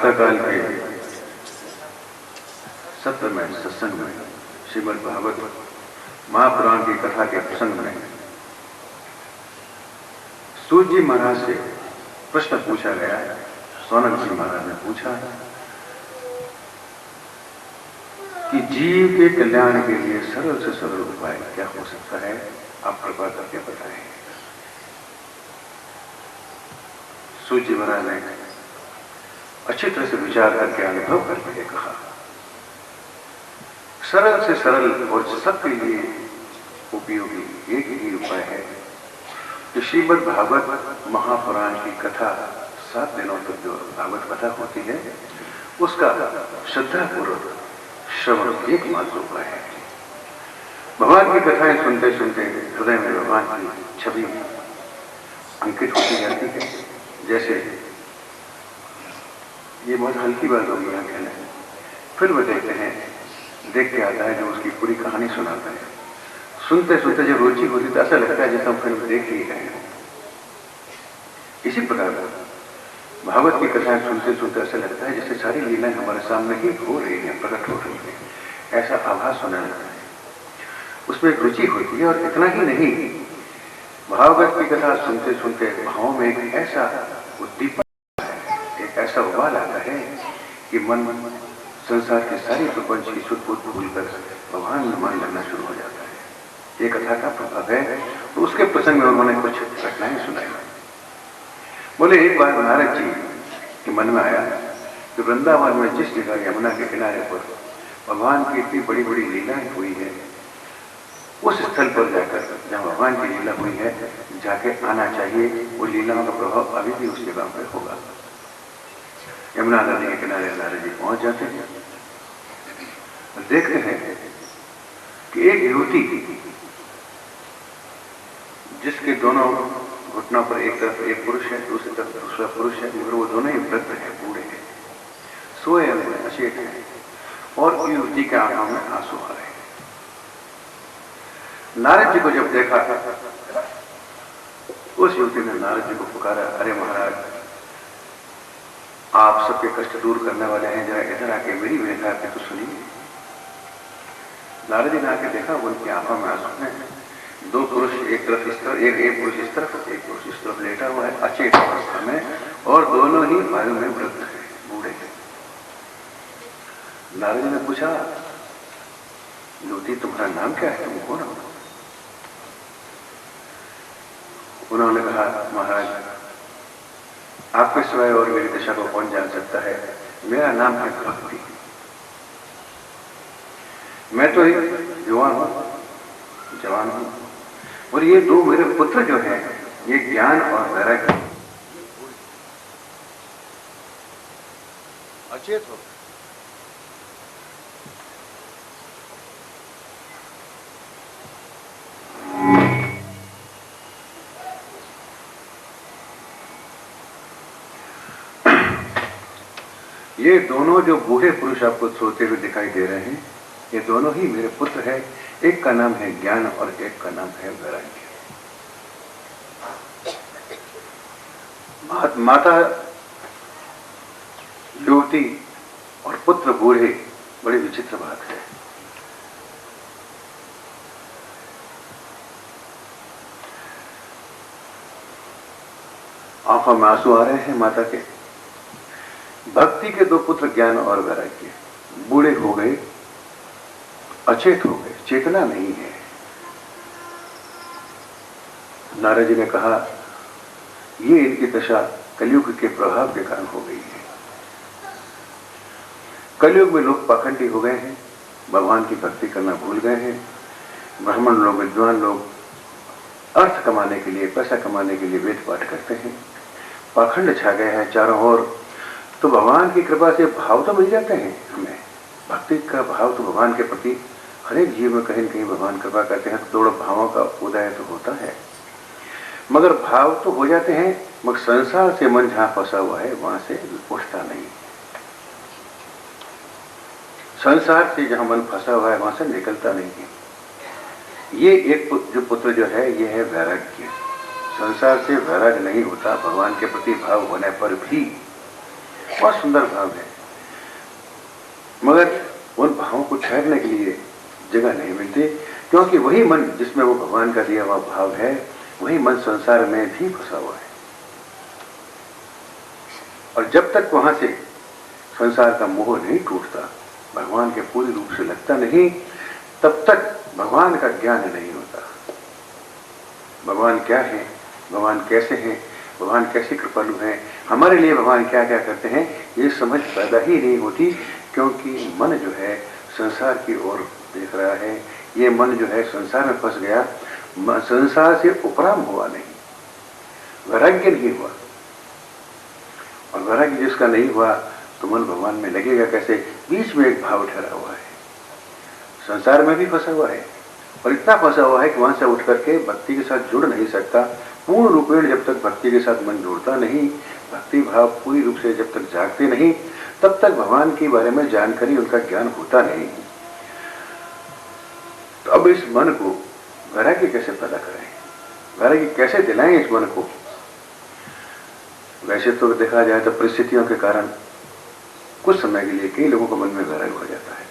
प्रातःकाल के सत्र में, सत्संग में, श्रीमद् भागवत महापुराण की कथा के प्रसंग में सूत जी महाराज से प्रश्न पूछा गया। सौनक जी महाराज ने पूछा कि जीव के कल्याण के लिए सरल से सरल उपाय क्या हो सकता है, आप कृपा करके बताएं। सूत जी महाराज ने अच्छी तरह से विचार करके अनुभव करके कहा, सरल से सरल और सबके लिए उपयोगी एक ही उपाय है कि श्रीमद् भागवत महापुराण की कथा 7 दिनों तक जो भागवत कथा होती है उसका श्रद्धापूर्वक श्रवण एकमात्र उपाय है। भगवान की कथाएं सुनते सुनते हृदय में भगवान की छवि अंकित होती जाती है। जैसे ये बहुत हल्की बात होगी यहाँ कहना है, फिल्म देखते हैं, देख के आता है जो उसकी पूरी कहानी सुनाता है, सुनते सुनते जब रुचि होती तो ऐसा लगता है जैसे हम फिल्म देख ही रहे हैं। इसी प्रकार भागवत की कथाएं सुनते सुनते ऐसा लगता है जैसे सारी लीलाएं हमारे सामने ही हो रही हैं, प्रकट हो रही हैं, ऐसा आभास होने लगता है। उसमें एक रुचि होती है। और इतना ही नहीं, भागवत की कथा सुनते सुनते भावों में एक ऐसा उद्दीपन, एक ऐसा उबाल आता है कि मन संसार के सारी प्रपंच की सुख भूलकर भगवान में मन लगना शुरू हो जाता है। ये कथा का प्रभाव है। तो उसके प्रसंग में उन्होंने कुछ घटनाएं सुनाई। बोले एक बार नारद जी के मन में आया कि वृंदावन में जिस जगह यमुना के किनारे पर भगवान की इतनी बड़ी बड़ी लीलाएं हुई है, उस स्थल पर जाकर जहाँ भगवान की लीला हुई है जाके आना चाहिए। वो लीलाओं का प्रभाव अभी भी उस जगह पर होगा। यमुना नदी के किनारे नारद जी पहुंच जाते हैं। देखते हैं कि एक युवती जिसके दोनों घुटनों पर एक तरफ एक पुरुष है, दूसरी तरफ दूसरा पुरुष है, मगर वो दोनों ही वृद्ध है, बूढ़े हैं, सोए हुए अचेत हैं, और युवती के आंखों में आंसू आ रहे हैं। नारद जी को जब देखा उस युवती ने नारद जी को पुकारा, अरे महाराज, आप सबके कष्ट दूर करने वाले हैं, जरा इधर आके मेरी व्यथा आपने तो सुनिए। नारद जी ने आके देखा, उनकी आंखों में आंसू हैं। दो पुरुष एक तरफ इस तरफ, एक पुरुष इस तरफ, एक पुरुष इस तरफ लेटा हुआ है अचेत अवस्था में, और दोनों ही आयु में वृद्ध है, बूढ़े हैं। नारद जी ने पूछा, युवती तुम्हारा नाम क्या है, तुम कौन हो? उन्होंने कहा, महाराज, आपके सिवाय और मेरी दिशा को कौन जान सकता है, मेरा नाम है भक्ति। मैं तो एक युवा हूं, जवान हूं, और ये दो मेरे पुत्र जो हैं, ये ज्ञान और वैराग्य अचेत हो। ये दोनों जो बूढ़े पुरुष आपको सोते हुए दिखाई दे रहे हैं, ये दोनों ही मेरे पुत्र हैं। एक का नाम है ज्ञान और एक का नाम है वैराग्य। माता युवती और पुत्र बूढ़े, बड़ी विचित्र बात है। आंखों में आंसू आ रहे हैं माता के। भक्ति के दो पुत्र ज्ञान और वैराग्य बूढ़े हो गए, अचेत हो गए, चेतना नहीं है। नारद जी ने कहा, ये इनकी दशा कलयुग के प्रभाव के कारण हो गई है। कलयुग में लोग पाखंडी हो गए हैं, भगवान की भक्ति करना भूल गए हैं। ब्राह्मण लोग, विद्वान लोग अर्थ कमाने के लिए, पैसा कमाने के लिए वेद पाठ करते हैं। पाखंड छा गए हैं चारों ओर। तो भगवान की कृपा से भाव तो मिल जाते हैं हमें। भक्ति का भाव तो भगवान के प्रति हर एक जीव में कहीं न कहीं भगवान कृपा करते हैं, तो थोड़ा भावों का उदय तो होता है। मगर भाव तो हो जाते हैं, मगर संसार से मन जहां फंसा हुआ है वहां से उठता नहीं। संसार से जहां मन फंसा हुआ है वहां से निकलता नहीं है। ये एक जो पुत्र जो है, ये है वैराग्य। संसार से वैराग्य नहीं होता, भगवान के प्रति भाव होने पर भी बहुत सुंदर भाव है, मगर उन भावों को ठहरने के लिए जगह नहीं मिलती, क्योंकि वही मन जिसमें वो भगवान का दिया हुआ भाव है, वही मन संसार में भी फंसा हुआ है। और जब तक वहां से संसार का मोह नहीं टूटता, भगवान के पूरी रूप से लगता नहीं, तब तक भगवान का ज्ञान नहीं होता। भगवान क्या है, भगवान कैसे हैं, भगवान कैसे कृपालु हैं, हमारे लिए भगवान क्या क्या करते हैं, ये समझ पैदा ही नहीं होती, क्योंकि मन जो है संसार की ओर देख रहा है। ये मन जो है संसार में फंस गया, संसार से उपराम हुआ नहीं, वैराग्य नहीं हुआ। और वैराग्य जिसका नहीं हुआ तो मन भगवान में लगेगा कैसे? बीच में एक भाव ठहरा हुआ है, संसार में भी फंसा हुआ है, और इतना फंसा हुआ है कि वहां से उठ करके भक्ति के साथ जुड़ नहीं सकता। पूर्ण रूपेण जब तक भक्ति के साथ मन जुड़ता नहीं, भक्ति भाव पूरी रूप से जब तक जागते नहीं, तब तक भगवान के बारे में जानकारी, उनका ज्ञान होता नहीं। तो अब इस मन को वैराग्य कैसे पैदा करें, वैराग्य कैसे दिलाएं इस मन को? वैसे तो देखा जाए तो परिस्थितियों के कारण कुछ समय के लिए कई लोगों को मन में वैराग्य हो जाता है।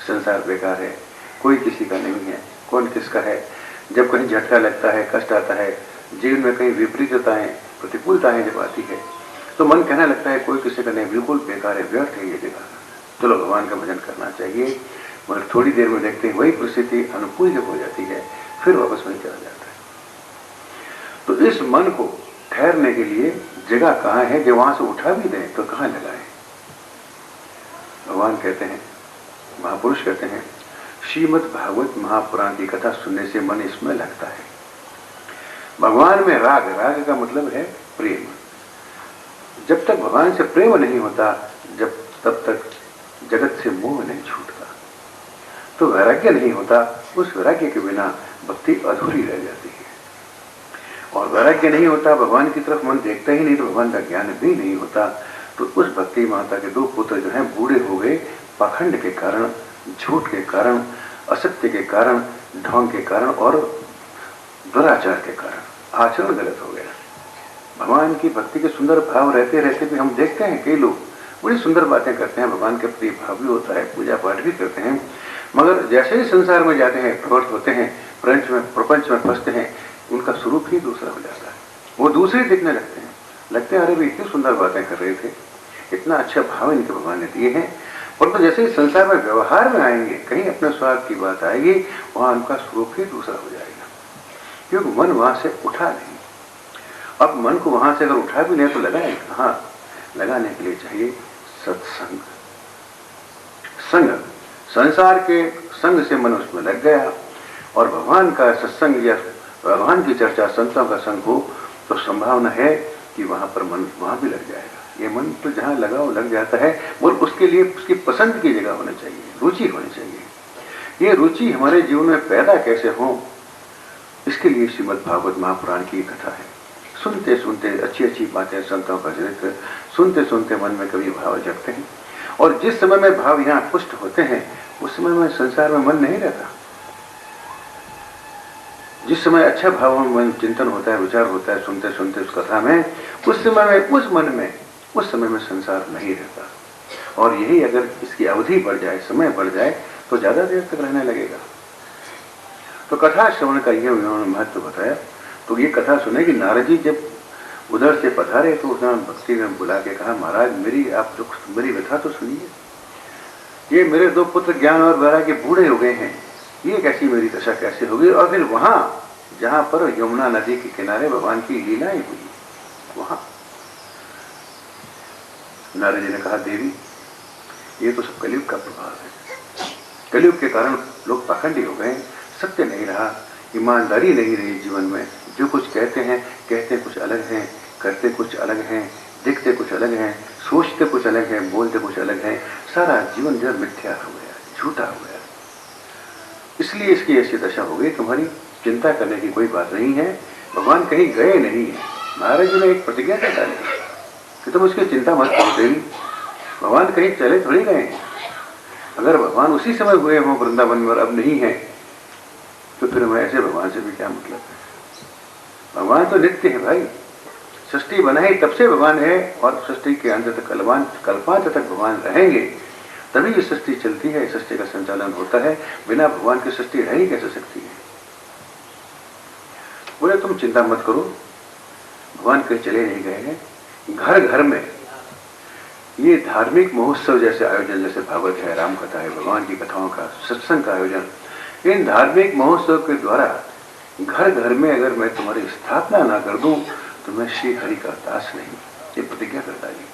संसार बेकार है, कोई किसी का नहीं है, कौन किसका है। जब कहीं झटका लगता है, कष्ट आता है, जीवन में कहीं विपरीतताएं, प्रतिकूलताएं जब आती है, तो मन कहने लगता है कोई किसी का नहीं, बिल्कुल बेकार है, व्यर्थ है ये जगह, चलो भगवान का भजन करना चाहिए। मगर थोड़ी देर में देखते हैं वही परिस्थिति अनुकूल जब हो जाती है, फिर वापस वहीं चला जाता है। तो इस मन को ठहरने के लिए जगह कहाँ है? जो वहां से उठा भी दें तो कहाँ लगाए? भगवान कहते हैं, महापुरुष कहते हैं, श्रीमद् भागवत महापुराण की कथा सुनने से मन इसमें लगता है। भगवान में राग, राग का मतलब है प्रेम। जब तक भगवान से प्रेम नहीं होता, तब तक जगत से मोह नहीं छूटता, तो वैराग्य नहीं होता। उस वैराग्य के बिना भक्ति अधूरी रह जाती है, और वैराग्य नहीं होता, भगवान की तरफ मन देखता ही नहीं, तो भगवान का ज्ञान भी नहीं होता। तो उस भक्ति माता के दो पुत्र जो हैं बूढ़े हो गए, पाखंड के कारण, झूठ के कारण, असत्य के कारण, ढोंग के कारण और दुराचार के कारण आचरण गलत हो गया। भगवान की भक्ति के सुंदर भाव रहते रहते भी हम देखते हैं कई लोग बड़ी सुंदर बातें करते हैं, भगवान के प्रति भाव भी होता है, पूजा पाठ भी करते हैं, मगर जैसे ही संसार में जाते हैं, प्रवृत्त होते हैं, प्रपंच में फंसते हैं, उनका स्वरूप ही दूसरा हो जाता है। वो दूसरे दिखने लगते हैं अरे भी इतनी सुंदर बातें कर रहे थे, इतना अच्छा भाव इनके भगवान ने दिए हैं, परंतु जैसे ही संसार में व्यवहार में आएंगे, कहीं अपने स्वार्थ की बात आएगी, वहां उनका स्वरूप ही दूसरा हो जाएगा, क्योंकि मन वहां से उठा नहीं। अब मन को वहां से अगर उठा भी नहीं तो लगाए कहाँ? लगाने के लिए चाहिए सत्संग, संग। संसार के संग से मन उसमें लग गया, और भगवान का सत्संग या भगवान की चर्चा, संतों का संग हो, तो संभावना है कि वहां पर मन वहां भी लग जाएगा। ये मन तो जहां लगा वो लग जाता है, और उसके लिए उसकी पसंद की जगह होनी चाहिए, रुचि होनी चाहिए। ये रुचि हमारे जीवन में पैदा कैसे हो, इसके लिए श्रीमद् भागवत महापुराण की कथा है। सुनते सुनते अच्छी अच्छी बातें, संतों का चरित्र सुनते सुनते मन में कभी भाव जगते हैं, और जिस समय में भाव यहाँ पुष्ट होते हैं, उस समय में संसार में मन नहीं रहता। जिस समय अच्छा भाव में मन चिंतन होता है, विचार होता है, सुनते सुनते उस कथा में, उस समय में, उस मन में, उस समय में संसार नहीं रहता। और यही अगर इसकी अवधि बढ़ जाए, समय बढ़ जाए, तो ज्यादा देर तक रहने लगेगा। तो कथा श्रवण का यह उन्होंने महत्व बताया। तो ये कथा सुने कि नारद जी जब उधर से पधारे, तो उन्होंने भक्ति में बुला के कहा, महाराज मेरी आप दुख, मेरी व्यथा तो सुनिए। ये मेरे दो पुत्र ज्ञान और वैराग्य बूढ़े हो गए हैं, ये कैसी मेरी दशा कैसे होगी? और फिर वहां जहां पर यमुना नदी के किनारे भगवान की लीलाएं हुई, वहां नारद जी ने कहा, देवी ये तो सब कलयुग का प्रभाव है। कलयुग के कारण लोग पाखंडी हो गए, सत्य नहीं रहा, ईमानदारी नहीं रही जीवन में। जो कुछ कहते कुछ अलग हैं, करते कुछ अलग हैं, दिखते कुछ अलग हैं, सोचते कुछ अलग हैं, बोलते कुछ अलग हैं। सारा जीवन जो मिथ्या हो गया, झूठा हो गया। इसलिए इसकी ऐसी दशा हो गई। तुम्हारी चिंता करने की कोई बात नहीं है, भगवान कहीं गए नहीं है। महाराज जी ने एक प्रतिज्ञा कर डाली कि तुम उसकी चिंता मत करो देवी, भगवान कहीं चले थोड़ी गए हैं। अगर भगवान उसी समय हुए हों वृंदावन में और अब नहीं है, तो फिर हमें ऐसे भगवान से भी क्या मतलब है? भगवान तो नित्य है भाई, सृष्टि बनाई तब से भगवान है और सृष्टि के अंत तक कल्पांत तक भगवान रहेंगे, तभी ये सृष्टि चलती है, सृष्टि का संचालन होता है। बिना भगवान की सृष्टि रह ही कैसे सकती है। बोले तुम चिंता मत करो, भगवान कहीं चले नहीं गए हैं। घर घर में ये धार्मिक महोत्सव जैसे आयोजन, जैसे भागवत है, राम कथा है, भगवान की कथाओं का, सत्संग का आयोजन, इन धार्मिक महोत्सव के द्वारा घर घर में अगर मैं तुम्हारी स्थापना ना कर दूं तो मैं श्री हरि का दास नहीं, ये प्रतिज्ञा कर डाली।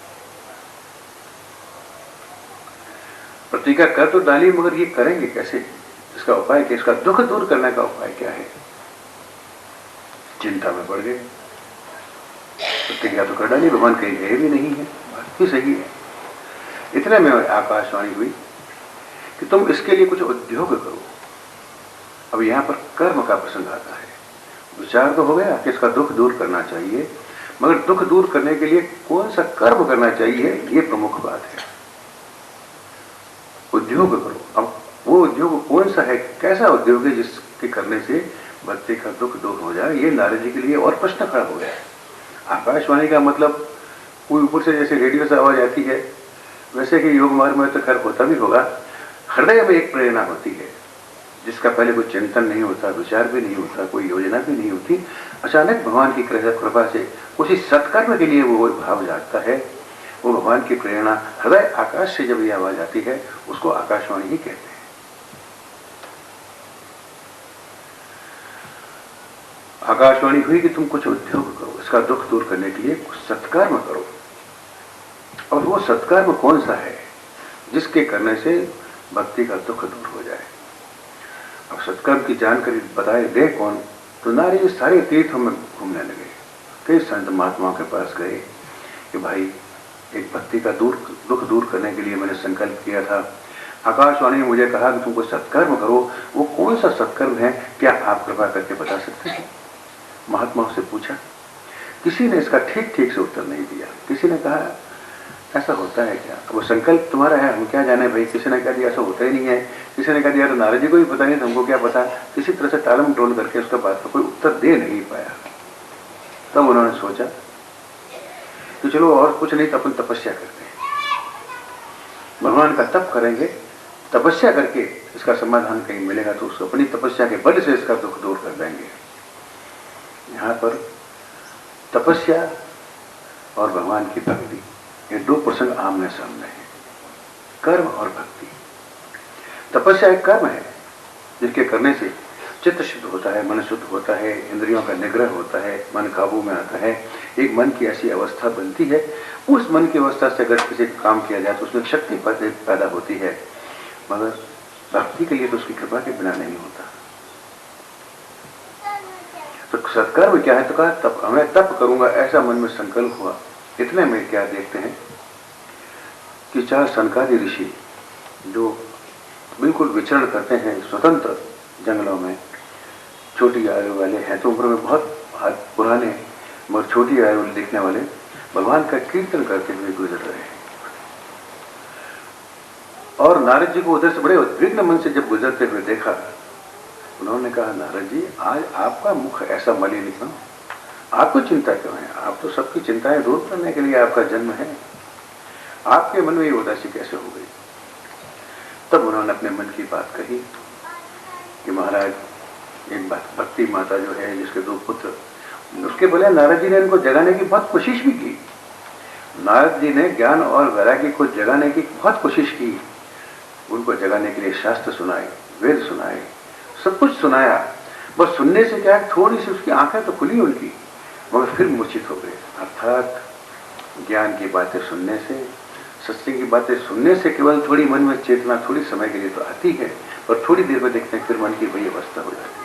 प्रतिज्ञा कर तो डाली, मगर ये करेंगे कैसे, इसका उपाय क्या, इसका दुख दूर करने का उपाय क्या है। चिंता में पड़ गए। प्रतिज्ञा तो कर डाली, भगवान कहीं गए भी नहीं है, बात भी सही है। इतने में आकाशवाणी हुई कि तुम इसके लिए कुछ उद्योग करो। अब यहां पर कर्म का प्रसंग आता है। विचार तो हो गया कि इसका दुख दूर करना चाहिए, मगर दुख दूर करने के लिए कौन सा कर्म करना चाहिए, ये प्रमुख बात है। उद्योग करो। अब वो उद्योग कौन सा है, कैसा उद्योग है जिसके करने से भक्ति का दुख दूर हो जाए, ये नारद जी के लिए और प्रश्न खड़ा हो गया। आकाशवाणी का मतलब कोई ऊपर से जैसे रेडियो से आवाज आती है, वैसे कि योग मार्ग में तो खैर होता भी होगा। हृदय में एक प्रेरणा होती है जिसका पहले कोई चिंतन नहीं होता, विचार भी नहीं होता, कोई योजना भी नहीं होती। अचानक भगवान की कृपा से उसी सत्कर्म के लिए वो भाव जागता है। वो भगवान की प्रेरणा हृदय आकाश से जब ये आवाज आती है, उसको आकाशवाणी ही कहते हैं। आकाशवाणी हुई कि तुम कुछ उद्योग करो, इसका दुख दूर करने के लिए कुछ सत्कर्म करो। और वो सत्कर्म कौन सा है जिसके करने से भक्ति का दुख दूर हो जाए। अब सत्कर्म की जानकारी बताए दे कौन, तो नारी सारे तीर्थों में घूमने लगे। कई संत महात्माओं के पास गए कि भाई एक भक्ति का दुख दूर करने के लिए मैंने संकल्प किया था, आकाशवाणी ने मुझे कहा कि तुमको सत्कर्म करो, वो कौन सा सत्कर्म है, क्या आप कृपा करके बता सकते हैं। महात्माओं से पूछा, किसी ने इसका ठीक ठीक से उत्तर नहीं दिया। किसी ने कहा ऐसा होता है क्या, वो संकल्प तुम्हारा है, हम क्या जाने भाई। किसी ने कह दिया ऐसा होता ही नहीं है। किसी ने कह दिया तो नारद जी को भी पता नहीं, हमको क्या पता। किसी तरह से टालम टोल करके उसका बात का कोई उत्तर दे नहीं पाया। तब उन्होंने सोचा कि चलो और कुछ नहीं तो अपन तपस्या करते हैं, भगवान का तप करेंगे, तपस्या करके इसका समाधान कहीं मिलेगा तो उसको अपनी तपस्या के बल से इसका दुख दूर कर देंगे। यहां पर तपस्या और भगवान की भक्ति, ये दो प्रसंग आमने सामने हैं, कर्म और भक्ति। तपस्या एक कर्म है जिसके करने से चित्त शुद्ध होता है, मन शुद्ध होता है, इंद्रियों का निग्रह होता है, मन काबू में आता है, एक मन की ऐसी अवस्था बनती है। उस मन की अवस्था से अगर किसी काम किया जाए तो उसमें शक्ति पैदा होती है, मगर भक्ति के लिए तो उसकी कृपा के बिना नहीं होता। तो सत्कर्म क्या है, तो कहा तप, मैं तप करूंगा, ऐसा मन में संकल्प हुआ। इतने में क्या देखते हैं कि 4 सनकादि ऋषि जो बिल्कुल विचरण करते हैं स्वतंत्र जंगलों में, छोटी आयु वाले हैं, तो उम्र में बहुत पुराने मगर छोटी आयु देखने वाले भगवान का कीर्तन करते हुए गुजर रहे हैं। और नारद जी को उधर से बड़े उद्विग्न मन से जब गुजरते हुए देखा, उन्होंने कहा नारद जी आज आपका मुख ऐसा मलिन क्यों, आपको चिंता क्यों है, आप तो सबकी चिंताएं दूर करने के लिए आपका जन्म है, आपके मन में ये उदासी कैसे हो गई। तब उन्होंने अपने मन की बात कही कि महाराज एक भक्ति माता जो है जिसके 2 पुत्र, उसके बोले नारद जी ने इनको जगाने की बहुत कोशिश भी की। नारद जी ने ज्ञान और वैराग्य को जगाने की बहुत कोशिश की, उनको जगाने के लिए शास्त्र सुनाए, वेद सुनाए, सब कुछ सुनाया। बस सुनने से क्या, थोड़ी सी उसकी आंखें तो खुली उनकी, मगर फिर मूर्छित हो गए। अर्थात ज्ञान की बातें सुनने से, सत्संग की बातें सुनने से केवल थोड़ी मन में चेतना थोड़ी समय के लिए तो आती है, पर थोड़ी देर में देखते हैं फिर मन की वही अवस्था हो जाती है।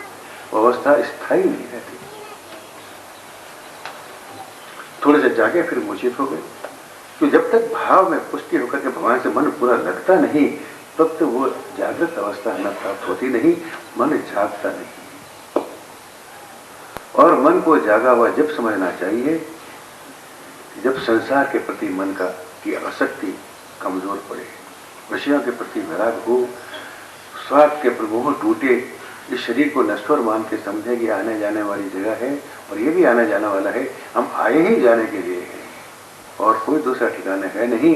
वो अवस्था स्थायी नहीं रहती। थोड़े से जागे फिर मूर्छित हो गए। तो जब तक भाव में पुष्टि होकर के भगवान से मन पूरा लगता नहीं, तब तो वो जागृत अवस्था हमें प्राप्त होती नहीं, मन जागता नहीं। और मन को जागा हुआ जब समझना चाहिए जब संसार के प्रति मन की आसक्ति कमजोर पड़े, विषयों के प्रति विराग हो, स्वार्थ के प्रमोह टूटे, इस शरीर को नश्वर मान के समझे कि आने जाने वाली जगह है और ये भी आने जाने वाला है, हम आए ही जाने के लिए हैं और कोई दूसरा ठिकाना है नहीं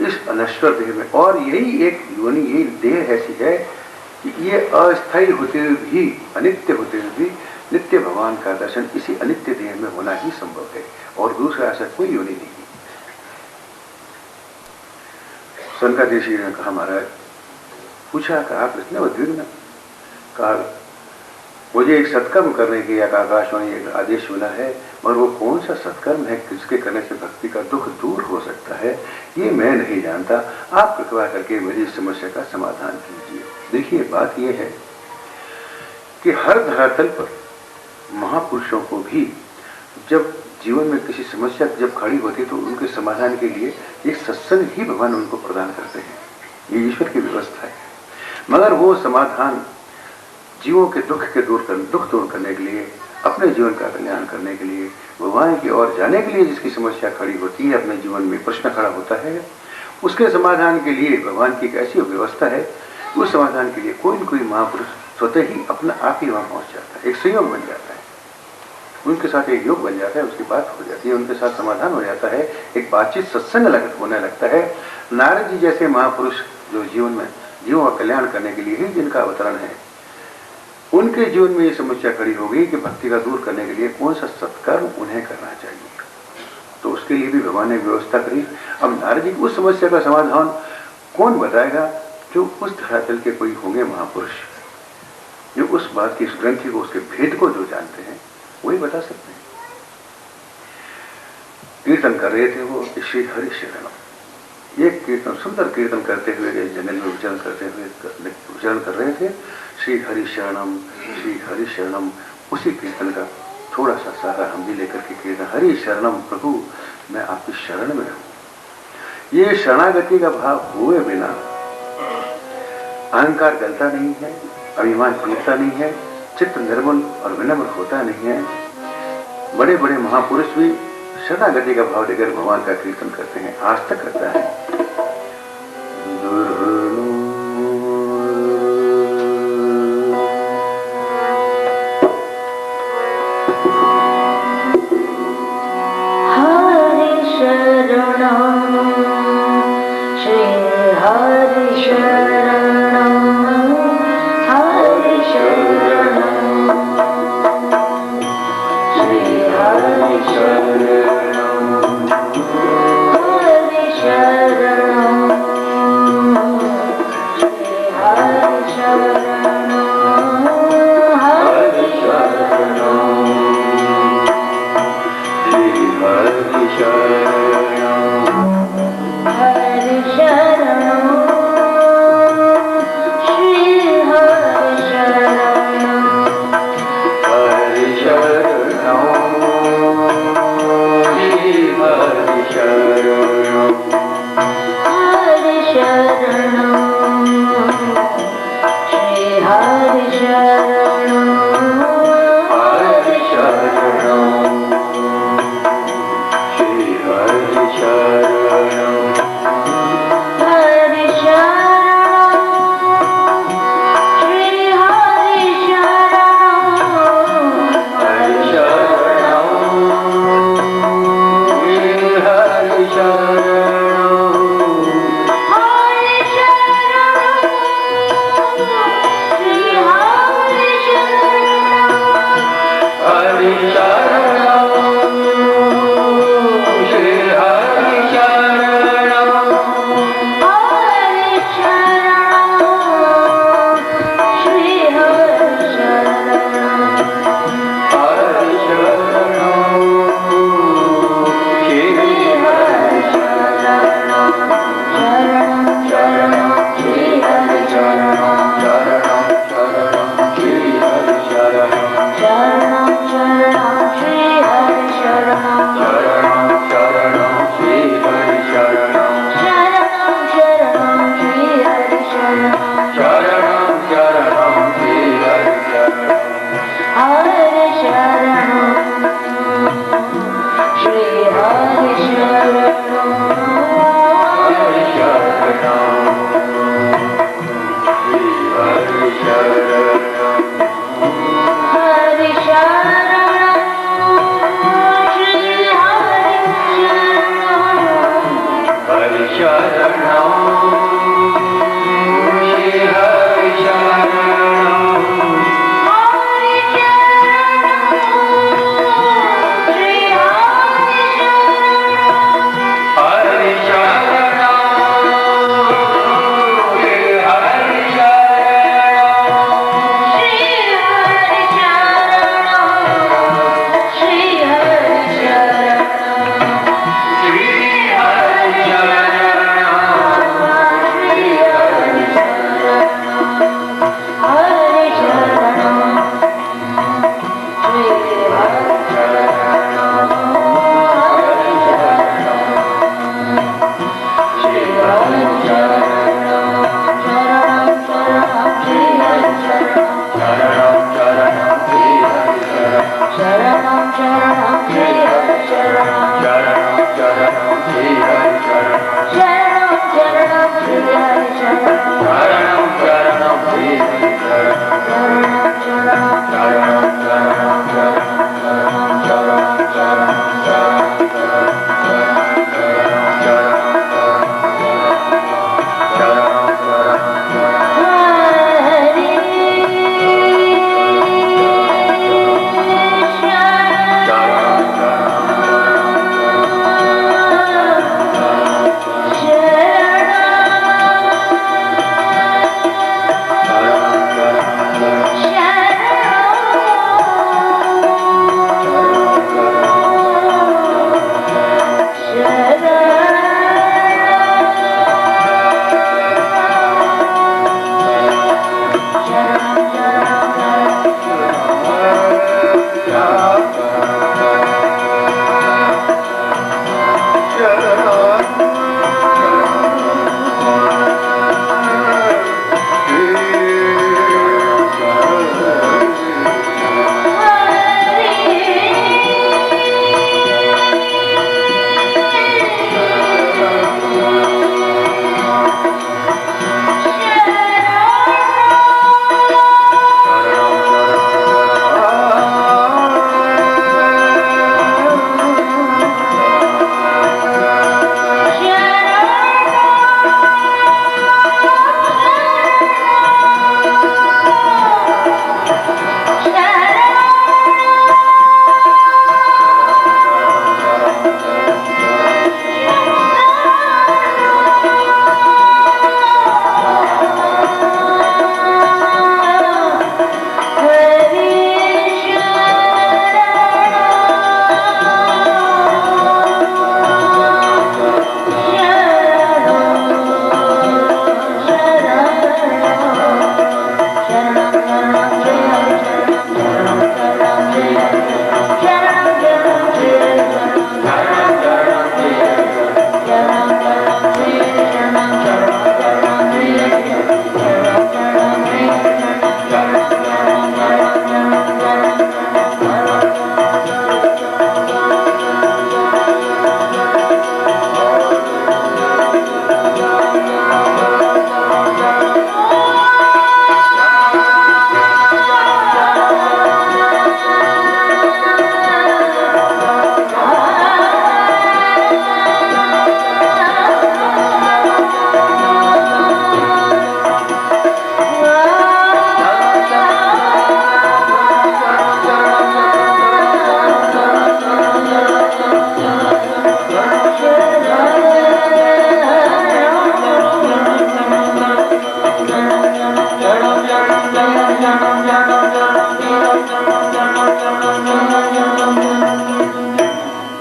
इस अनश्वर देह में। और यही एक योनि, यही देह ऐसी है कि ये अस्थायी होते हुए भी, अनित्य होते हुए भी नित्य भगवान का दर्शन इसी अनित्य देह में होना ही संभव है और दूसरा ऐसा कोई योनि नहीं। शंकर ऋषि ने कहा, महाराज पूछा, कहा प्रश्न उद्विग्न, कहा मुझे एक सत्कर्म करने की आकाशवाणी एक आदेश मिला है, मगर वो कौन सा सत्कर्म है जिसके करने से भक्ति का दुख दूर हो सकता है, ये मैं नहीं जानता। आप कृपा करके मेरी समस्या का समाधान कीजिए। देखिए, बात यह है कि हर धरातल पर महापुरुषों को भी जब जीवन में किसी समस्या जब खड़ी होती तो उनके समाधान के लिए एक सत्संग ही भगवान उनको प्रदान करते हैं। ये ईश्वर की व्यवस्था है। मगर वो समाधान जीवों के दुख दूर करने के लिए, अपने जीवन का कल्याण करने के लिए, भगवान की ओर जाने के लिए जिसकी समस्या खड़ी होती है, अपने जीवन में प्रश्न खड़ा होता है, उसके समाधान के लिए भगवान की एक ऐसी व्यवस्था है, उस समाधान के लिए कोई न कोई महापुरुष स्वतः ही अपना आप ही वहां पहुंच जाता है, एक संयोग बन जाता है, उनके साथ एक योग बन जाता है, उसकी बात हो जाती है, उनके साथ समाधान हो जाता है, एक बातचीत सत्संग होने लगता है। नारद जी जैसे महापुरुष जो जीवन में जीवों का कल्याण करने के लिए ही जिनका अवतरण है, उनके जीवन में ये समस्या खड़ी हो गई कि भक्ति का दूर करने के लिए कौन सा सत्कर्म उन्हें करना चाहिए, तो उसके लिए भी भगवान ने व्यवस्था करी। अब नारद जी उस समस्या का समाधान कौन बताएगा? जो उस धरातल के कोई होंगे महापुरुष, जो उस बात की, इस ग्रंथि को, उसके भेद को जो जानते हैं, वही बता सकते हैं। कीर्तन कर रहे थे वो श्री हरि शरणम, एक कीर्तन, सुंदर कीर्तन करते हुए जंगल में विचरण कर रहे थे। श्री हरि शरणम, श्री हरि शरणम, उसी कीर्तन का थोड़ा सा सारा हम भी लेकर के कीर्तन, हरि शरणम, प्रभु मैं आपकी शरण में हूं। ये शरणागति का भाव हुए बिना अहंकार गलता नहीं है, अभिमान टूटता नहीं है, चित्त निर्मल और विनम्र होता नहीं है। बड़े बड़े महापुरुष भी शरणागति का भाव लेकर भगवान का कीर्तन करते हैं, आज तक करता है। Hare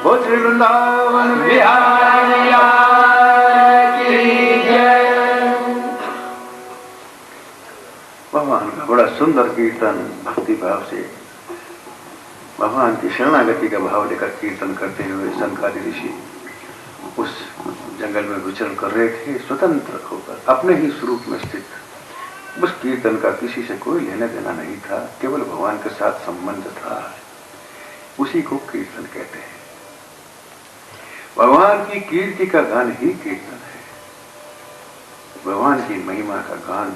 वो श्री वृंदावन बिहारी की जय। भगवान का बड़ा सुंदर कीर्तन भक्ति भाव से भगवान की शरणागति का भाव लेकर कीर्तन करते हुए सनकादि ऋषि उस जंगल में विचरण कर रहे थे, स्वतंत्र होकर अपने ही स्वरूप में स्थित। उस कीर्तन का किसी से कोई लेना देना नहीं था, केवल भगवान के साथ संबंध था। उसी को कीर्तन कहते हैं। भगवान की कीर्ति का गान ही कीर्तन है। भगवान की महिमा का गान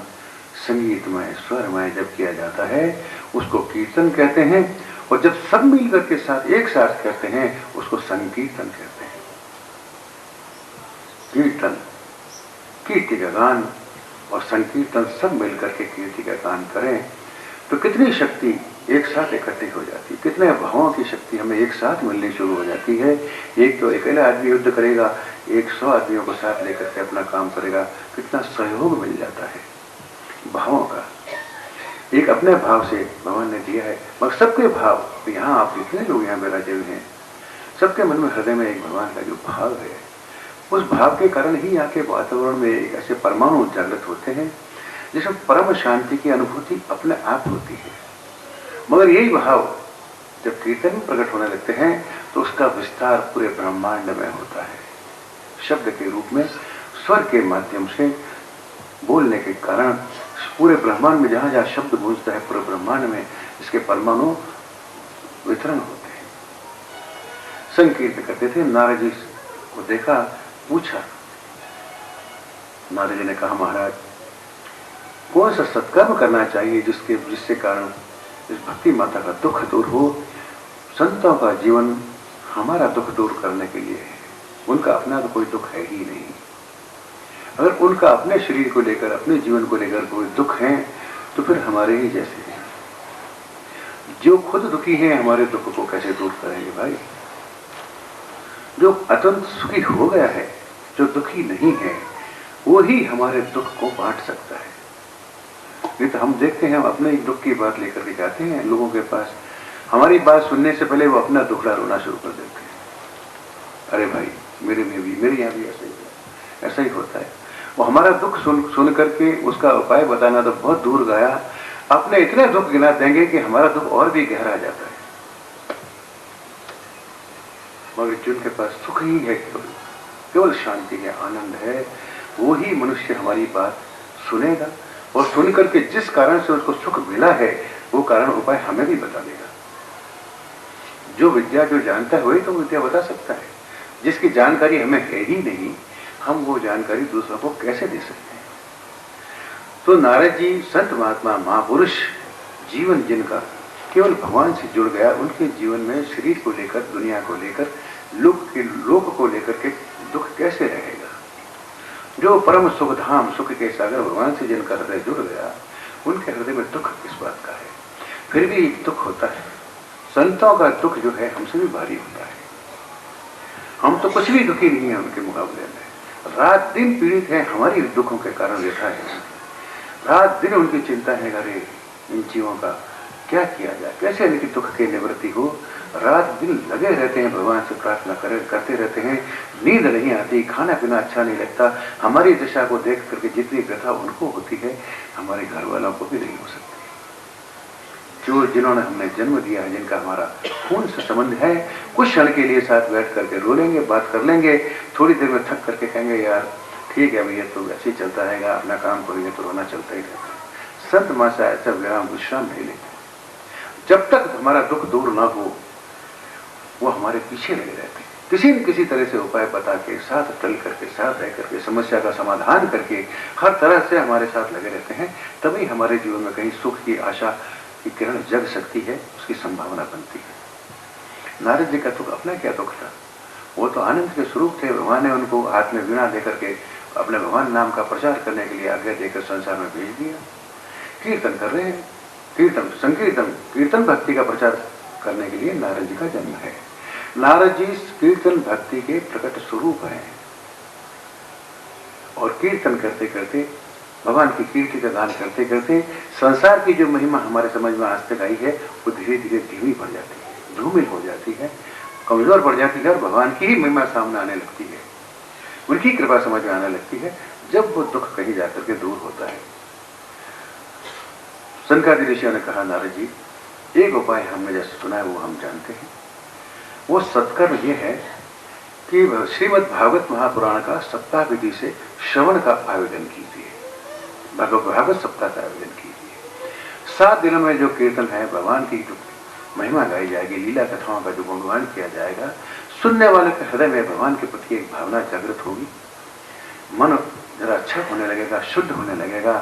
संगीतमय स्वरमय जब किया जाता है उसको कीर्तन कहते हैं, और जब सब मिलकर के साथ एक साथ करते हैं उसको संकीर्तन कहते हैं। कीर्तन कीर्ति का गान और संकीर्तन सब मिलकर के कीर्ति का गान करें तो कितनी शक्ति एक साथ इकट्ठी हो जाती है, कितने भावों की शक्ति हमें एक साथ मिलनी शुरू हो जाती है। एक तो अकेला आदमी युद्ध करेगा, 100 आदमियों को साथ लेकर के अपना काम करेगा, कितना सहयोग मिल जाता है भावों का। एक अपने भाव से भगवान ने दिया है, मगर सबके भाव यहाँ आप जितने लोग यहाँ बैठे हुए हैं सबके मन में हृदय में एक भगवान का जो भाव है, उस भाव के कारण ही यहाँ के वातावरण में एक ऐसे परमाणु जागृत होते हैं जिसमें परम शांति की अनुभूति अपने आप होती है। मगर यही भाव जब कीर्तन में प्रकट होने लगते हैं तो उसका विस्तार पूरे ब्रह्मांड में होता है। शब्द के रूप में स्वर के माध्यम से बोलने के कारण पूरे ब्रह्मांड में जहां जहां शब्द गूंजता है पूरे ब्रह्मांड में इसके परमाणु वितरण होते हैं। संकीर्तन करते थे। नारद जी को देखा, पूछा। नारद जी ने कहा, महाराज कौन सा सत्कर्म करना चाहिए जिससे कारण इस भक्ति माता का दुख दूर हो। संतों का जीवन हमारा दुख दूर करने के लिए है, उनका अपना तो कोई दुख है ही नहीं। अगर उनका अपने शरीर को लेकर अपने जीवन को लेकर कोई दुख है तो फिर हमारे ही जैसे हैं। जो खुद दुखी हैं हमारे दुख को कैसे दूर करेंगे भाई। जो अत्यंत सुखी हो गया है, जो दुखी नहीं है, वो ही हमारे दुख को बांट सकता है। नहीं तो हम देखते हैं, हम अपने दुख की बात लेकर के जाते हैं लोगों के पास, हमारी बात सुनने से पहले वो अपना दुखड़ा रोना शुरू कर देते हैं। अरे भाई मेरे में भी, मेरे यहाँ भी ऐसा ही होता है। वो हमारा दुख सुन करके उसका उपाय बताना तो बहुत दूर गया, अपने इतने दुख गिना देंगे कि हमारा दुख और भी गहरा जाता है। मगर जिनके पास सुख ही है, केवल शांति है, आनंद है, वो ही मनुष्य हमारी बात सुनेगा और सुन करके जिस कारण से उसको सुख मिला है वो कारण उपाय हमें भी बता देगा। जो विद्या जो जानता है वही तो विद्या बता सकता है। जिसकी जानकारी हमें है ही नहीं, हम वो जानकारी दूसरों को कैसे दे सकते हैं। तो नारद जी संत महात्मा महापुरुष जीवन जिनका केवल भगवान से जुड़ गया, उनके जीवन में शरीर को लेकर, दुनिया को लेकर, लोक को लेकर के दुख कैसे रहेगा। जो परम सुख धाम सुख के सागर भगवान से जिनका हृदय जुड़ गया, उनके हृदय में दुख किस बात का है। फिर भी दुख होता है। संतों का दुख जो है हमसे भी भारी होता है। हम तो कुछ भी दुखी नहीं है उनके मुकाबले में। रात दिन पीड़ित है, हमारी दुखों के कारण रहता है। रात दिन उनकी चिंता है, अरे इन जीवों का क्या किया जाए, कैसे इनकी दुख की निवृत्ति हो। रात दिन लगे रहते हैं, भगवान से प्रार्थना करते रहते हैं। नींद नहीं आती, खाना पीना अच्छा नहीं लगता। हमारी दशा को देख करके जितनी व्यथा उनको होती है, हमारे घर वालों को भी नहीं हो सकती। जो जिन्होंने हमें जन्म दिया है, जिनका हमारा खून से संबंध है, कुछ क्षण के लिए साथ बैठ करके रो लेंगे, बात कर लेंगे, थोड़ी देर में थक करके कहेंगे यार ठीक है भैया, तो ऐसे ही चलता रहेगा, अपना काम करेंगे तो रोना चलता ही रहता है। संत मासा ऐसा विश्राम नहीं लेते। जब तक हमारा दुख दूर ना हो वो हमारे पीछे लगे रहते हैं। किसी न किसी तरह से उपाय बता के, साथ चल करके, साथ रह करके, समस्या का समाधान करके, हर तरह से हमारे साथ लगे रहते हैं। तभी हमारे जीवन में कहीं सुख की आशा की किरण जग सकती है, उसकी संभावना बनती है। नारद जी का दुख अपना क्या दुख था, वो तो आनंद के स्वरूप थे। भगवान ने उनको हाथ में वीणा देकर के अपने भगवान नाम का प्रचार करने के लिए आज्ञा देकर संसार में भेज दिया। कीर्तन कर रहे हैं, कीर्तन संकीर्तन कीर्तन भक्ति का प्रचार करने के लिए नारद जी का जन्म है। नारद जी कीर्तन भक्ति के प्रकट स्वरूप हैं और कीर्तन करते करते भगवान की कीर्ति का गान करते करते संसार की जो महिमा हमारे समझ में आज तक आई है वो धीरे धीरे धीमी पड़ जाती है, धूमिल हो जाती है, कमजोर पड़ जाती है और भगवान की ही महिमा सामने आने लगती है, उनकी कृपा समझ में आने लगती है जब वो दुख कहीं जाकर के दूर होता है। सनकादि ऋषियों ने कहा, नारद जी एक उपाय हमने जैसे सुना है वो हम जानते हैं, वो सत्कर्म ये है कि श्रीमद् भागवत महापुराण का सप्ताह विधि से श्रवण का आयोजन कीजिए, भागवत सप्ताह का आयोजन कीजिए। 7 दिनों में जो कीर्तन है, भगवान की जो महिमा गाई जाएगी, लीला कथाओं का जो गुणगान किया जाएगा, सुनने वाले के हृदय में भगवान के प्रति एक भावना जागृत होगी, मन जरा अच्छा होने लगेगा, शुद्ध होने लगेगा,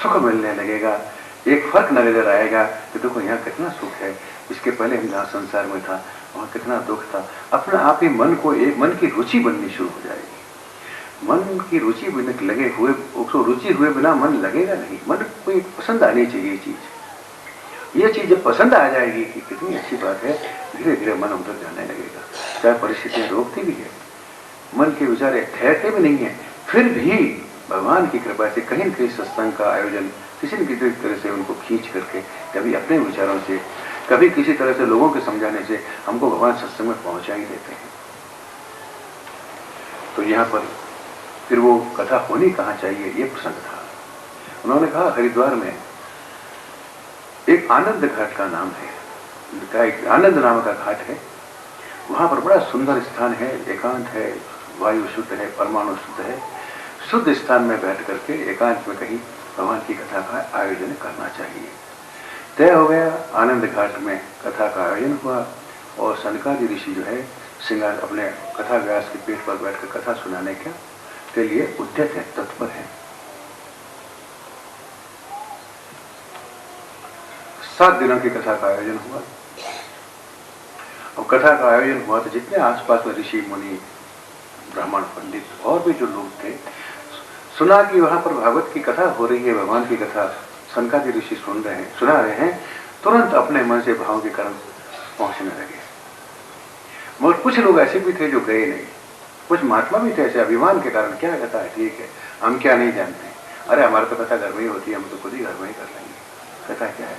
सुख मिलने लगेगा, एक फर्क नजर आएगा कि देखो यहाँ कितना सुख है, इसके पहले हम जहाँ संसार में था वहाँ कितना दुख था। अपने आप ही मन को एक मन की रुचि बननी शुरू हो जाएगी। मन की रुचि बनने लगे हुए, उसको रुचि हुए बिना मन लगेगा नहीं, मन को एक पसंद आनी चाहिए चीज। ये चीज जब पसंद आ जाएगी कि कितनी अच्छी बात है, धीरे धीरे मन उधर जाने लगेगा। चाहे परिस्थितियां रोकती भी है, मन के विचार ठहरते भी नहीं है, फिर भी भगवान की कृपा से कहीं न कहीं सत्संग का आयोजन किसी न किसी तरह से उनको खींच करके, कभी अपने विचारों से, कभी किसी तरह से लोगों के समझाने से हमको भगवान सत्संग में पहुंचा ही देते हैं। तो यहाँ पर फिर वो कथा होनी कहाँ चाहिए, ये प्रसंग था। उन्होंने कहा हरिद्वार में एक आनंद घाट का नाम है, एक आनंद नाम का घाट है, वहां पर बड़ा सुंदर स्थान है, एकांत है, वायु शुद्ध है, परमाणु शुद्ध है, शुद्ध स्थान में बैठ करके एकांत में कहीं भगवान की कथा का आयोजन करना चाहिए। तय हो गया, आनंद घाट में कथा का आयोजन हुआ और सनकादि ऋषि जो है श्रृंगार अपने कथा व्यास के पीठ पर बैठकर कथा सुनाने के लिए उद्यत है, तत्पर है। 7 दिनों की कथा का आयोजन हुआ और कथा का आयोजन हुआ तो जितने आसपास में ऋषि मुनि ब्राह्मण पंडित और भी जो लोग थे, सुना कि वहां पर भागवत की कथा हो रही है, भगवान की कथा सनकादि ऋषि सुना रहे हैं, तुरंत अपने मन से भाव के कारण पहुंचने लगे। मगर कुछ लोग ऐसे भी थे जो गए नहीं, कुछ महात्मा भी थे ऐसे अभिमान के कारण, क्या कथा है, ठीक है, हम क्या नहीं जानते, अरे हमारे तो कथा घर में ही होती है, हम तो खुद ही घर में ही कर लेंगे, कथा क्या है,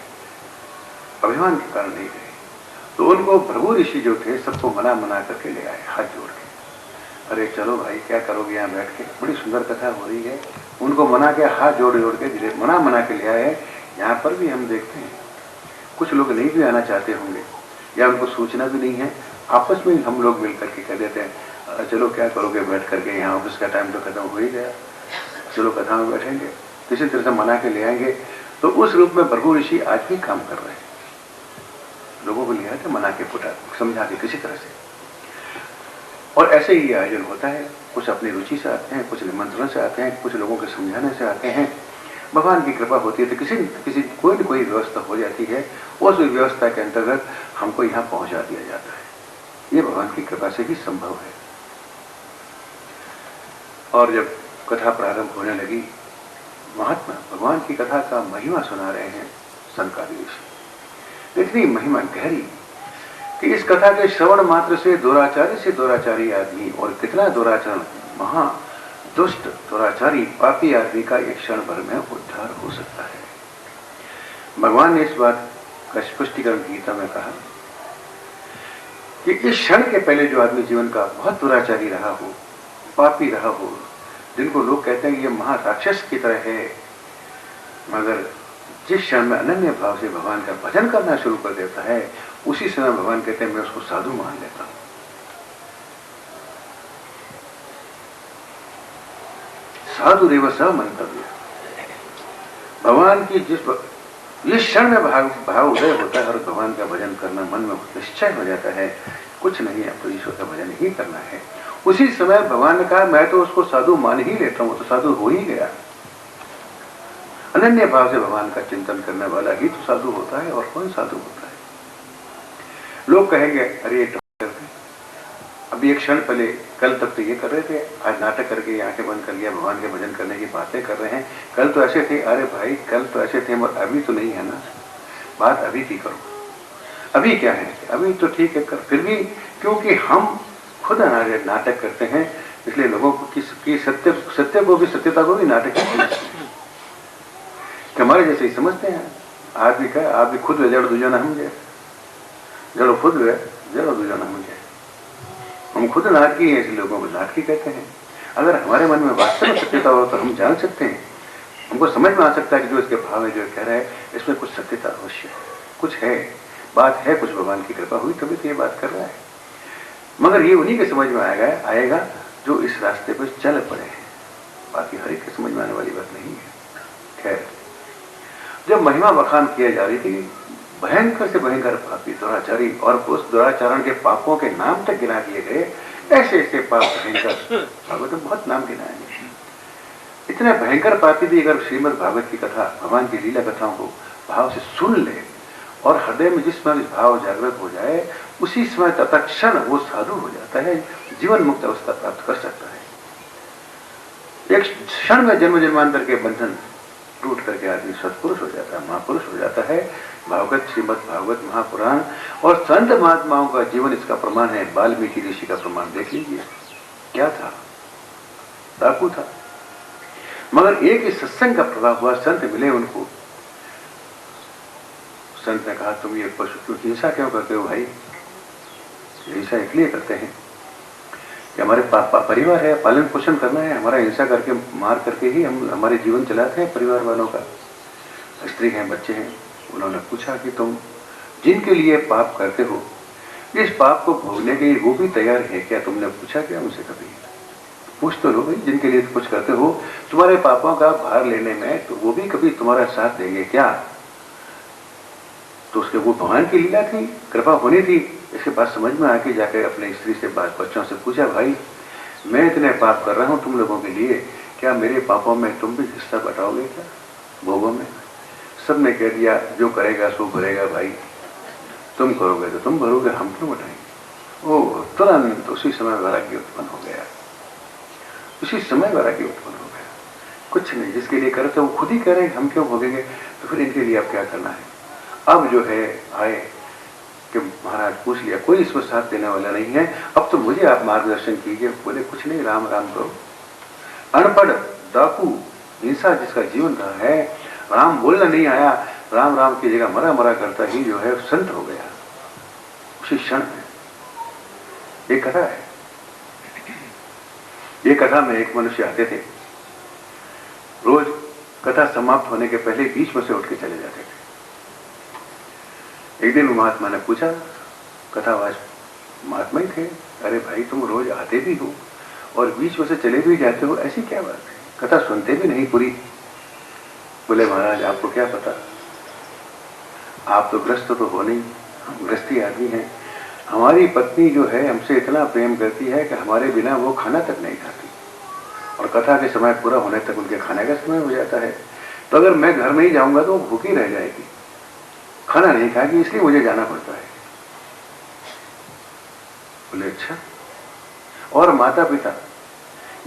अभिमान के कारण नहीं गए। तो उनको भृगु ऋषि जो थे सबको मना करके ले आए हाथ जोड़ के, अरे चलो भाई क्या करोगे यहाँ बैठ के, बड़ी सुंदर कथा हो रही है। उनको मना के हाथ जोड़ के धीरे मना के ले आए। यहाँ पर भी हम देखते हैं कुछ लोग नहीं भी आना चाहते होंगे या उनको सूचना भी नहीं है, आपस में हम लोग मिल करके कह देते हैं चलो क्या करोगे बैठ करके, यहाँ ऑफिस का टाइम तो खत्म हो ही गया, चलो कथा में बैठेंगे, किसी तरह से मना के ले आएंगे। तो उस रूप में भृगु ऋषि आज भी काम कर रहे हैं, लोगों को ले आते मना के पुटा समझा के किसी तरह से। और ऐसे ही आयोजन होता है, कुछ अपनी रुचि से आते हैं, कुछ निमंत्रण से आते हैं, कुछ लोगों के समझाने से आते हैं। भगवान की कृपा होती है तो किसी कोई न कोई व्यवस्था हो जाती है, उस व्यवस्था के अंतर्गत हमको यहाँ पहुंचा दिया जाता है। ये भगवान की कृपा से ही संभव है। और जब कथा प्रारंभ होने लगी, महात्मा भगवान की कथा का महिमा सुना रहे हैं सनकादि ऋषि, इतनी महिमा गहरी कि इस कथा के श्रवण मात्र से दुराचारी आदमी, और कितना दुराचरण, महा दुष्ट दुराचारी पापी आदमी का एक क्षण भर में उद्धार हो सकता है। भगवान ने इस बात का स्पष्टीकरण गीता में कहा कि इस क्षण के पहले जो आदमी जीवन का बहुत दुराचारी रहा हो, पापी रहा हो, जिनको लोग कहते हैं ये महाराक्षस की तरह है, मगर जिस क्षण में अनन्य भाव से भगवान का भजन करना शुरू कर देता है, उसी समय भगवान कहते हैं मैं उसको साधु मान लेता हूं। साधु रेव स मंतव्य, भगवान की जिस क्षण में भाव उदय होता है और भगवान का भजन करना मन में निश्चय हो जाता है, कुछ नहीं है तो ईश्वर का भजन ही करना है, उसी समय भगवान ने कहा मैं तो उसको साधु मान ही लेता हूं, तो साधु हो ही गया। अनन्य भाव से भगवान का चिंतन करने वाला ही तो साधु होता है, और कौन साधु होता है। लोग कहेंगे अरे ये अभी एक क्षण पहले कल तक तो ये कर रहे थे, आज नाटक करके आंखें बंद कर लिया, भगवान के भजन करने की बातें कर रहे हैं, कल तो ऐसे थे, अरे भाई कल तो ऐसे थे मगर अभी तो नहीं है ना, बात अभी की करो, अभी क्या है, अभी तो ठीक है कर। फिर भी क्योंकि हम खुद नाटक करते हैं, इसलिए लोगों की सत्य को भी, सत्यता को भी नाटक कि हमारे जैसे ही समझते हैं। आदमी का आदमी खुद वे जड़ दूजा ना समझे, जड़ो खुद वे जड़ो दूजा ना समझे। हम खुद नाटकी हैं, इसलिए लोगों को नाटकी कहते हैं। अगर हमारे मन में वास्तव में सत्यता हो तो हम जान सकते हैं, हमको समझ में आ सकता है कि जो इसके भाव है, जो कह रहा है, इसमें कुछ सत्यता अवश्य है, कुछ है, बात है, कुछ भगवान की कृपा हुई तभी तो ये बात कर रहा है। मगर ये उन्हीं के समझ में आएगा जो इस रास्ते पर चल पड़े हैं, बाकी हर एक के समझ में आने वाली बात नहीं है। खैर, जब महिमा बखान किया जा रही थी, भयंकर से भयंकर पापी दुराचारी और उस दुराचरण के पापों के नाम तक गिना दिए गए, ऐसे ऐसे पाप भयंकर, भागवत में बहुत नाम गिनाए गए, इतने भयंकर पापी भी अगर श्रीमद् भागवत की कथा, भगवान की लीला कथाओं को भाव से सुन ले और हृदय में जिस समय भाव जागृत हो जाए, उसी समय तत्क्षण वो साधु हो जाता है, जीवन मुक्त अवस्था प्राप्त कर सकता है। एक क्षण में जन्म जन्मांतर के बंधन टूट करके आदमी सत्पुरुष हो जाता है, महापुरुष हो जाता है। भागवत, श्रीमद् भागवत महापुराण और संत महात्माओं का जीवन इसका प्रमाण है। वाल्मीकि ऋषि का प्रमाण देख लीजिए, क्या था, डाकू था, मगर एक ही सत्संग का प्रभाव हुआ, संत मिले उनको। संत ने कहा, तुम ये पशु क्यों हिंसा क्यों करते हो भाई? हिंसा इसलिए करते हैं कि हमारे परिवार है, पालन पोषण करना है, हमारा हिंसा करके मार करके ही हम हमारे जीवन चलाते हैं परिवार वालों का। स्त्री हैं, बच्चे हैं। उन्होंने पूछा कि तुम जिनके लिए पाप करते हो, इस पाप को भोगने के लिए वो भी तैयार है क्या? तुमने पूछा क्या उनसे? कभी पूछ तो लो भाई, जिनके लिए कुछ करते हो, तुम्हारे पापों का भार लेने में तो वो भी कभी तुम्हारा साथ देंगे क्या? तो उसके वो भगवान की लीला थी, कृपा होनी थी। इसके बाद समझ में आके जाकर अपने स्त्री से बच्चों से पूछा, भाई मैं इतने पाप कर रहा हूं तुम लोगों के लिए, क्या मेरे पापों में तुम भी हिस्सा बटाओगे क्या, भोगों में? सबने कह दिया, जो करेगा सो भरेगा भाई, तुम करोगे तो तुम भरोगे, हम क्यों बटाएंगे। ओ तुरंत उसी समय वैराग्य उत्पन्न हो गया, उसी समय वैराग्य उत्पन्न हो गया। कुछ नहीं, जिसके लिए करते वो खुद ही कह रहे हैं, हम क्यों भोगेंगे, तो फिर इनके लिए अब क्या करना है। अब जो है आए कि महाराज पूछ लिया, कोई इसमें साथ देने वाला नहीं है, अब तो मुझे आप मार्गदर्शन कीजिए। बोले कुछ नहीं, राम राम करो। अनपढ़ डाकू हिंसा जिसका जीवन रहा है, राम बोलना नहीं आया, राम राम की जगह मरा मरा करता ही जो है संत हो गया उसी क्षण में। एक कथा है, ये कथा में एक मनुष्य आते थे, रोज कथा समाप्त होने के पहले बीच में से उठ के चले जाते थे। एक दिन महात्मा ने पूछा, कथावाच महात्मा ही थे, अरे भाई तुम रोज आते भी हो और बीच में से चले भी जाते हो, ऐसी क्या बात है, कथा सुनते भी नहीं पूरी? बोले महाराज आपको क्या पता, आप तो ग्रस्त तो हो नहीं, हम गृहस्थी आदमी हैं। हमारी पत्नी जो है हमसे इतना प्रेम करती है कि हमारे बिना वो खाना तक नहीं खाती, और कथा के समय पूरा होने तक उनके खाने का समय हो जाता है। तो अगर मैं घर नहीं जाऊंगा तो वो भूखी रह जाएगी, खाना नहीं खाएगी, इसलिए मुझे जाना पड़ता है। बोले अच्छा, और माता पिता,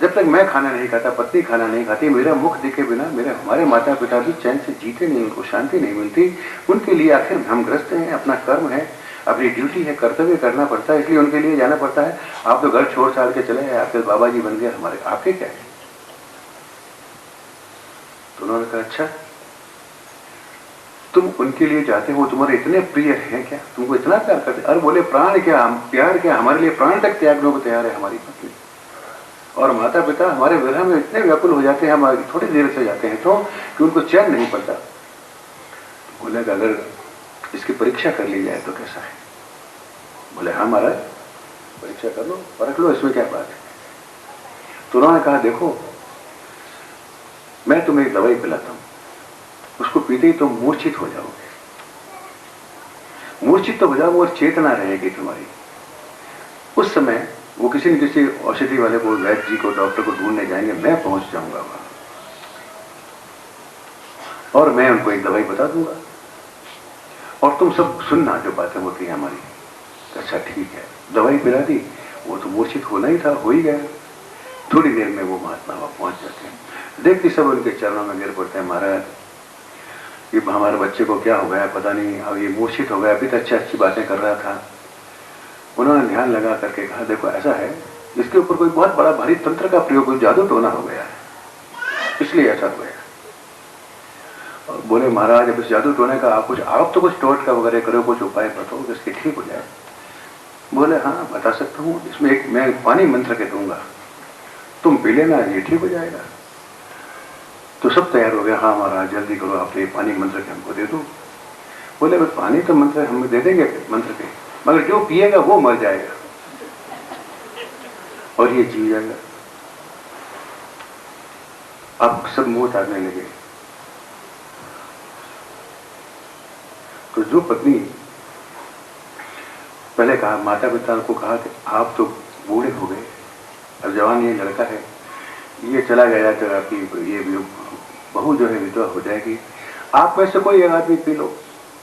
जब तक मैं खाना नहीं खाता, पत्नी खाना नहीं खाती, मेरा मुख दिखे बिना हमारे माता पिता भी चैन से जीते नहीं, उनको शांति नहीं मिलती। उनके लिए आखिर हम ग्रस्त हैं, अपना कर्म है, अपनी ड्यूटी है, कर्तव्य करना पड़ता है, इसलिए उनके लिए जाना पड़ता है। आप तो घर छोड़ छाड़ के चले आए, आपके बाबा जी बन गए हमारे, आपके क्या है? तो उन्होंने कहा अच्छा, तुम उनके लिए जाते हो, तुम्हारे इतने प्रिय हैं क्या, तुमको इतना प्यार करते? अरे बोले प्राण क्या, प्यार क्या, हमारे लिए प्राण तक त्यागने को तैयार है हमारी पत्नी, और माता पिता हमारे विरह में इतने व्याकुल हो जाते हैं, हम थोड़ी देर से जाते हैं तो कि उनको चैन नहीं पड़ता। बोले अगर इसकी परीक्षा कर ली जाए तो कैसा है? बोले हाँ महाराज, परीक्षा कर लो, परख लो, इसमें क्या बात है। तो उन्होंने कहा देखो, मैं तुम्हें एक दवाई पिलाता हूं, उसको पीते ही तुम मूर्छित हो जाओगे, मूर्छित तो हो जाओगे और चेतना रहेगी तुम्हारी। उस समय वो किसी न किसी औषधि वाले को, वैद्य जी को, डॉक्टर को ढूंढने जाएंगे, मैं पहुंच जाऊंगा वहां और मैं उनको एक दवाई बता दूंगा और तुम सब सुनना जो बातें होती हैं हमारी। अच्छा ठीक है, दवाई पिला दी, वो तो मूर्छित होना ही था, हो ही गया। थोड़ी देर में वो महात्मा वहां पहुंच जाते हैं, देखते सब उनके चरणों में गिर पड़ते हैं, महाराज ये हमारे बच्चे को क्या हो गया पता नहीं, अब ये मूर्छित हो गया, अभी तो अच्छी बातें कर रहा था। उन्होंने ध्यान लगा करके कहा देखो ऐसा है, इसके ऊपर कोई बहुत बड़ा भारी तंत्र का प्रयोग, कोई जादू टोना हो गया है, इसलिए ऐसा हो गया। और बोले महाराज अब इस जादू टोने का आप तो कुछ टोटका वगैरह करो, कुछ उपाय बताओ जिसके ठीक हो जाए। बोले हाँ बता सकता हूँ, इसमें एक मैं पानी मंत्र के दूंगा, तुम पी लेना, ये ठीक हो जाएगा। तो सब तैयार हो गया, हाँ महाराज जल्दी करो, आप ये पानी मंत्र के हमको दे दो। बोले बस पानी तो मंत्र हम दे देंगे मंत्र के, मगर जो पिएगा वो मर जाएगा और ये जी जाएगा। अब सब मुंह ताकने लगे। तो जो पत्नी पहले कहा, माता पिता को कहा कि आप तो बूढ़े हो गए, अब जवान ये लड़का है, ये चला गया तो आपकी ये बहू जो है विधवा हो जाएगी, आप में से कोई एक आदमी पी लो।